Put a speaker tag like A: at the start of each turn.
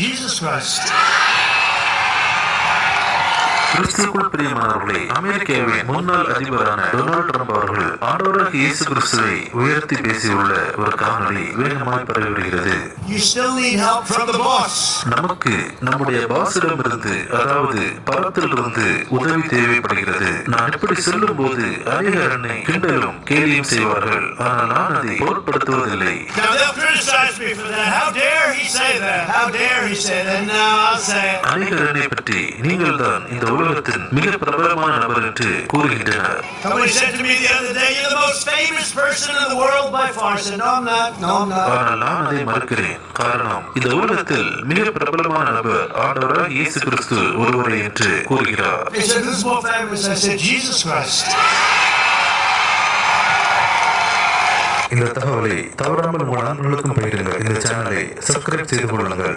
A: Jesus Christ.
B: கிறிஸ்துவுக்குள் பிரியமானவர்களே, அமெரிக்காவின் முன்னாள் அதிபரான டொனால்ட் ட்ரம்ப் அவர்கள் ஆண்டவராக இயேசு கிறிஸ்துவை உயர்த்தி பேசியுள்ள ஒரு காணொளி வேகமாய் பரவி வருகிறது.
A: You still need help from the boss.
B: நமக்கு நம்முடைய பாசிடமிருந்து, அதாவது பரத்திலிருந்து உதவி தேவைப்படுகிறது. நான் இப்படி சொல்லும் போது அநேகர் என்னை கிண்டலும் கேலியும் செய்வார்கள். ஆனால் நான் அதை பொருட்படுத்துவதில்லை.
A: Now they'll criticize me for that. How dare he say that? How dare he say that? Now I'll say it.
B: அநேகர் என்னை பற்றி நீங்கள் தான் இந்த உலகத்தின் மிக பிரபலமான நபர் என்று கூறுகின்றனர்.
A: Somebody said to me the other day, "You're the most famous person in the world by far." I said, "No, I'm not. No, I'm not."
B: ஆனால் நான் அதை மறுக்கிறேன். காரணம், இந்த உலகத்தில் மிக பிரபலமான நபர் ஆண்டவராக இயேசு கிறிஸ்து ஒருவரே என்று கூறுகிறார்.
A: They said, "Who's more famous?" I said, "Jesus Christ."
B: இந்த தகவலை தவறாமல் உங்கள் நண்பர்களுக்கும் பகிருங்கள். இந்த சேனலை சப்ஸ்கிரைப் செய்து கொள்ளுங்கள்.